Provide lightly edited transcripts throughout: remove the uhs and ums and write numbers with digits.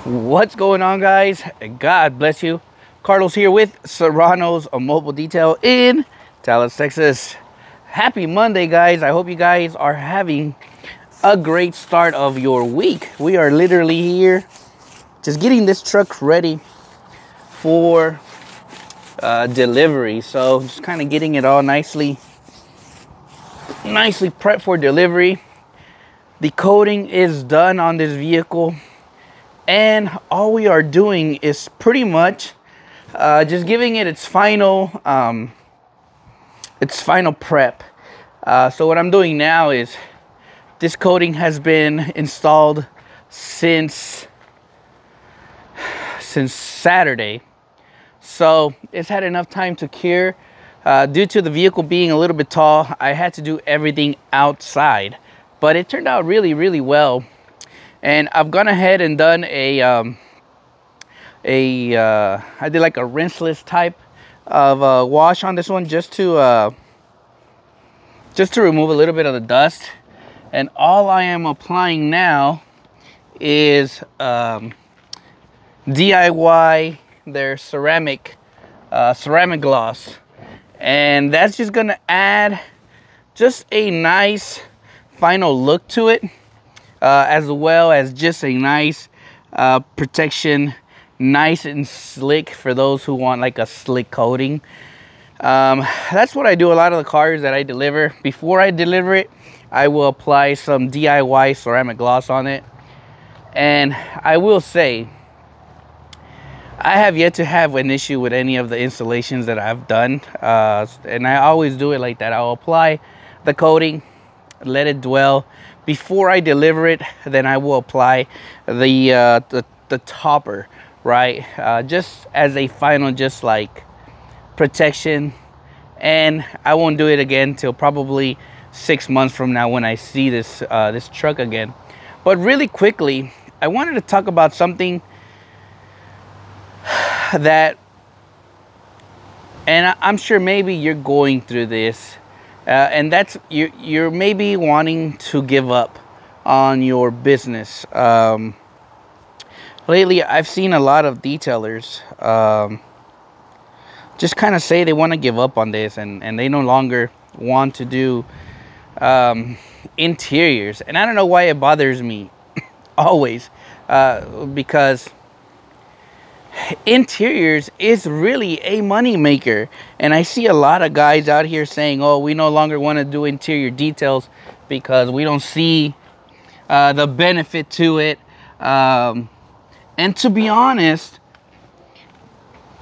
What's going on, guys? God bless you. Carlos here with Serrano's Mobile Detail in Dallas, Texas. Happy Monday, guys. I hope you guys are having a great start of your week. We are literally here just getting this truck ready for delivery. So just kind of getting it all nicely prepped for delivery. The coating is done on this vehicle, and all we are doing is pretty much just giving it its final prep. So what I'm doing now is this coating has been installed since Saturday, so it's had enough time to cure. Due to the vehicle being a little bit tall, I had to do everything outside, but it turned out really well. And I've gone ahead and done I did like a rinseless type of wash on this one, just to remove a little bit of the dust. And all I am applying now is DIY their ceramic gloss, and that's just gonna add just a nice final look to it, as well as just a nice protection, nice and slick for those who want like a slick coating. That's what I do a lot of the cars that I deliver. Before I deliver it, I will apply some DIY ceramic gloss on it. And I will say, I have yet to have an issue with any of the installations that I've done, and I always do it like that. I'll apply the coating, let it dwell. Before I deliver it, then I will apply the topper, right? Just as a final, just like protection. And I won't do it again till probably 6 months from now when I see this this truck again. But really quickly, I wanted to talk about something that, and I'm sure maybe you're going through this, and that's you're maybe wanting to give up on your business. Lately, I've seen a lot of detailers just kind of say they want to give up on this, and they no longer want to do interiors. And I don't know why it bothers me always, because interiors is really a money maker. And I see a lot of guys out here saying, oh, we no longer want to do interior details because we don't see the benefit to it. And to be honest,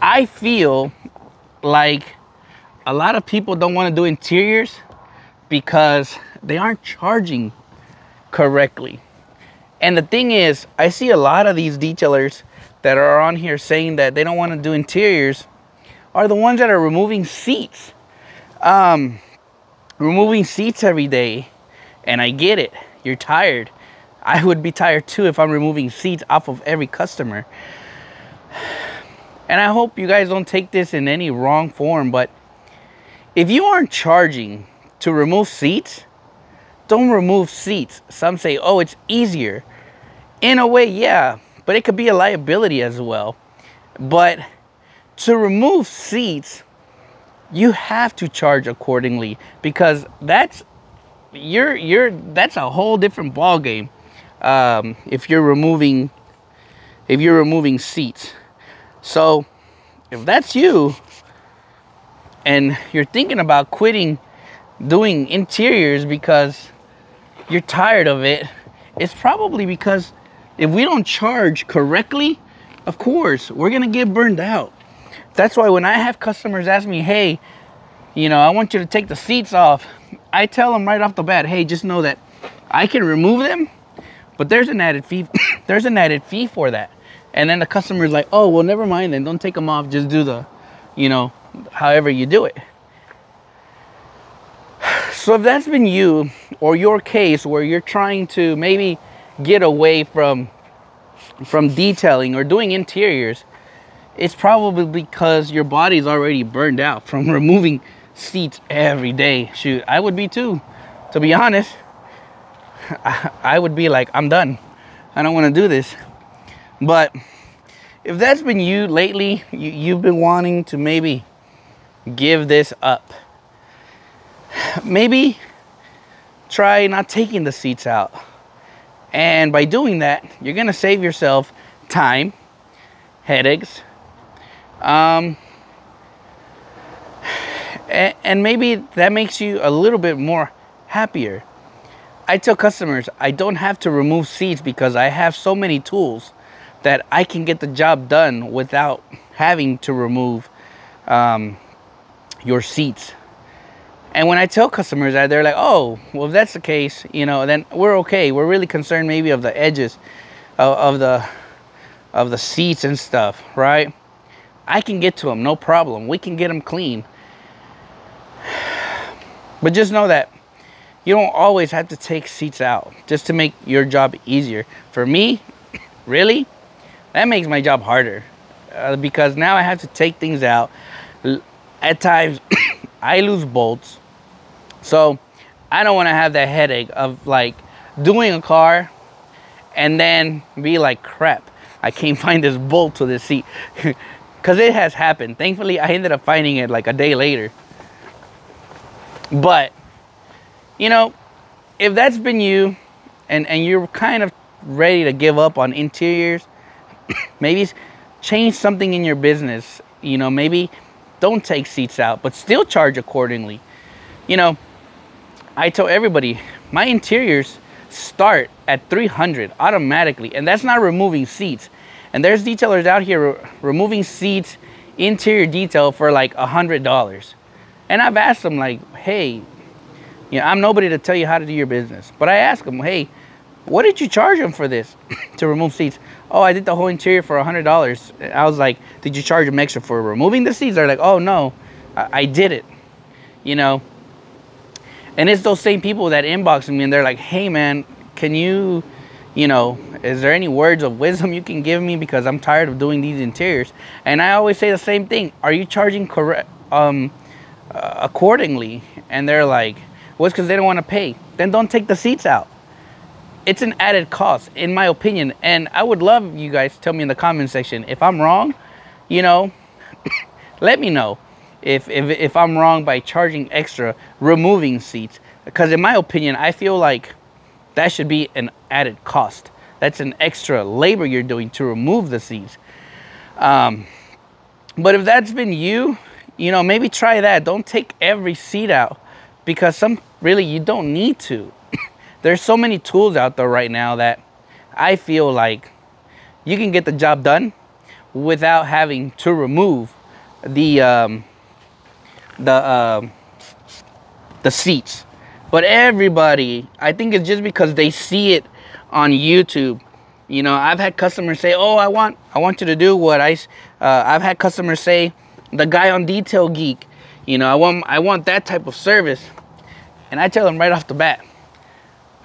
I feel like a lot of people don't want to do interiors because they aren't charging correctly. And the thing is, I see a lot of these detailers that are on here saying that they don't want to do interiors are the ones that are removing seats. Removing seats every day. And I get it. You're tired. I would be tired too if I'm removing seats off of every customer. And I hope you guys don't take this in any wrong form, but if you aren't charging to remove seats, don't remove seats. Some say, oh, it's easier. In a way, yeah, but it could be a liability as well. But to remove seats, you have to charge accordingly, because that's a whole different ball game. If you're removing seats. So if that's you and you're thinking about quitting doing interiors because you're tired of it, it's probably because if we don't charge correctly, of course, we're gonna get burned out. That's why when I have customers ask me, hey, you know, I want you to take the seats off, I tell them right off the bat, hey, just know that I can remove them, but there's an added fee. There's an added fee for that. And then the customer is like, oh, well, never mind then, don't take them off, just do the, you know, however you do it. So if that's been you or your case where you're trying to maybe get away from detailing or doing interiors, it's probably because your body's already burned out from removing seats every day. Shoot, I would be too, to be honest. I would be like, I'm done. I don't want to do this. But if that's been you lately, you've been wanting to maybe give this up. Maybe try not taking the seats out. And by doing that, you're gonna save yourself time, headaches, and maybe that makes you a little bit more happier. I tell customers I don't have to remove seats because I have so many tools that I can get the job done without having to remove your seats. And when I tell customers that, they're like, oh, well, if that's the case, you know, then we're okay. We're really concerned maybe of the edges of the seats and stuff, right? I can get to them, no problem. We can get them clean. But just know that you don't always have to take seats out just to make your job easier. For me, really, that makes my job harder because now I have to take things out. At times, I lose bolts. So I don't want to have that headache of like doing a car and then be like, crap, I can't find this bolt to this seat. Because it has happened. Thankfully, I ended up finding it like a day later. But, you know, if that's been you and you're kind of ready to give up on interiors, maybe change something in your business. You know, maybe don't take seats out, but still charge accordingly. You know, I tell everybody, my interiors start at $300 automatically, and that's not removing seats. And there's detailers out here removing seats, interior detail for like $100. And I've asked them like, hey, you know, I'm nobody to tell you how to do your business, but I ask them, hey, what did you charge them for this to remove seats? Oh, I did the whole interior for $100. I was like, did you charge them extra for removing the seats? They're like, oh no, I did it, you know. And it's those same people that inbox me and they're like, hey man, can you, you know, is there any words of wisdom you can give me because I'm tired of doing these interiors? And I always say the same thing. Are you charging accordingly? And they're like, well, it's because they don't want to pay. Then don't take the seats out. It's an added cost, in my opinion. And I would love you guys to tell me in the comment section if I'm wrong. You know, let me know if I'm wrong by charging extra, removing seats. Because in my opinion, I feel like that should be an added cost. That's an extra labor you're doing to remove the seats. But if that's been you, you know, maybe try that. Don't take every seat out because really you don't need to. There's so many tools out there right now that I feel like you can get the job done without having to remove the seats. But everybody, I think it's just because they see it on YouTube. You know, I've had customers say, oh, I want you to do what I've had customers say, the guy on Detail Geek, you know, I want that type of service. And I tell them right off the bat,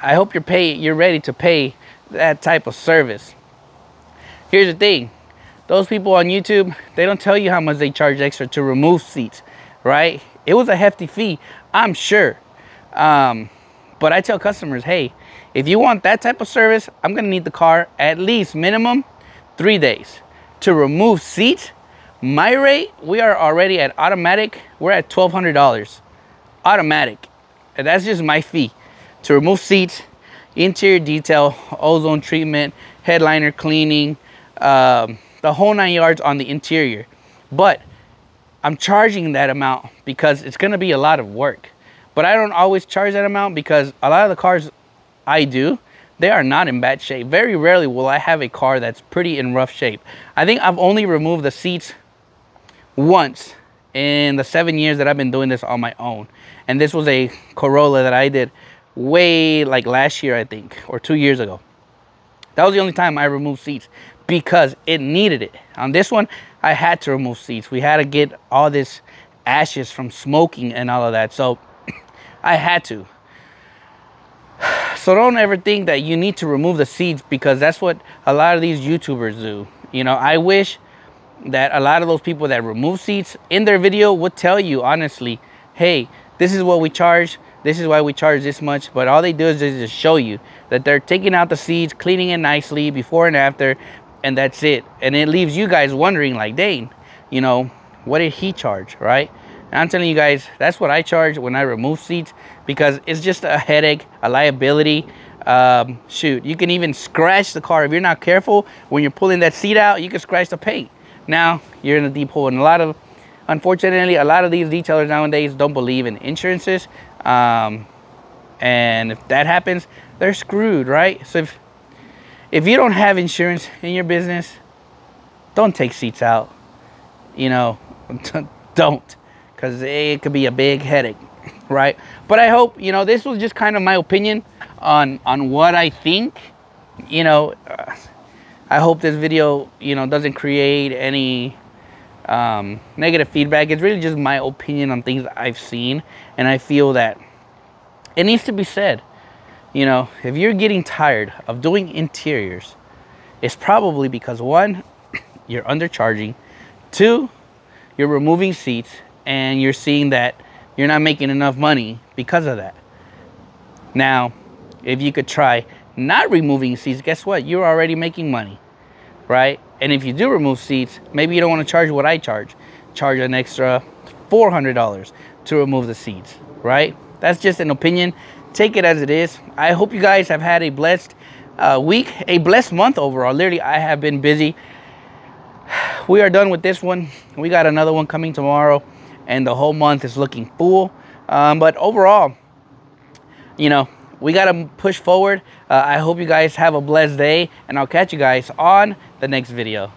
I hope you're ready to pay that type of service. Here's the thing. Those people on YouTube, they don't tell you how much they charge extra to remove seats, right? It was a hefty fee, I'm sure. But I tell customers, hey, if you want that type of service, I'm gonna need the car at least minimum 3 days. To remove seats, my rate, we are already at automatic, we're at $1,200. Automatic, and that's just my fee. To remove seats, interior detail, ozone treatment, headliner cleaning, the whole 9 yards on the interior. But I'm charging that amount because it's gonna be a lot of work. But I don't always charge that amount because a lot of the cars I do, they are not in bad shape. Very rarely will I have a car that's pretty in rough shape. I think I've only removed the seats once in the 7 years that I've been doing this on my own. And this was a Corolla that I did way like last year, I think, or 2 years ago. That was the only time I removed seats because it needed it. On this one, I had to remove seats. We had to get all this ashes from smoking and all of that. So I had to. So don't ever think that you need to remove the seats because that's what a lot of these YouTubers do. You know, I wish that a lot of those people that remove seats in their video would tell you honestly, hey, this is what we charge. This is why we charge this much. But all they do is just show you that they're taking out the seats, cleaning it nicely before and after, and that's it. And it leaves you guys wondering, like, dang, you know, what did he charge, right? And I'm telling you guys, that's what I charge when I remove seats, because it's just a headache, a liability. Shoot, you can even scratch the car if you're not careful. When you're pulling that seat out, you can scratch the paint. Now you're in a deep hole. And unfortunately, a lot of these detailers nowadays don't believe in insurances. And if that happens, they're screwed, right? So if you don't have insurance in your business, don't take seats out. You know, don't, because it could be a big headache, right? But I hope, you know, this was just kind of my opinion on what I think. You know, I hope this video, you know, doesn't create any negative feedback. It's really just my opinion on things I've seen, and I feel that it needs to be said. You know, if you're getting tired of doing interiors, it's probably because, one, you're undercharging, two, you're removing seats, and you're seeing that you're not making enough money because of that. Now, if you could try not removing seats, guess what? You're already making money, right? And if you do remove seats, maybe you don't want to charge what I charge. Charge an extra $400 to remove the seats, right? That's just an opinion. Take it as it is. I hope you guys have had a blessed week, a blessed month overall. Literally, I have been busy. We are done with this one. We got another one coming tomorrow, and the whole month is looking full. But overall, you know, we got to push forward. I hope you guys have a blessed day, and I'll catch you guys on the next video.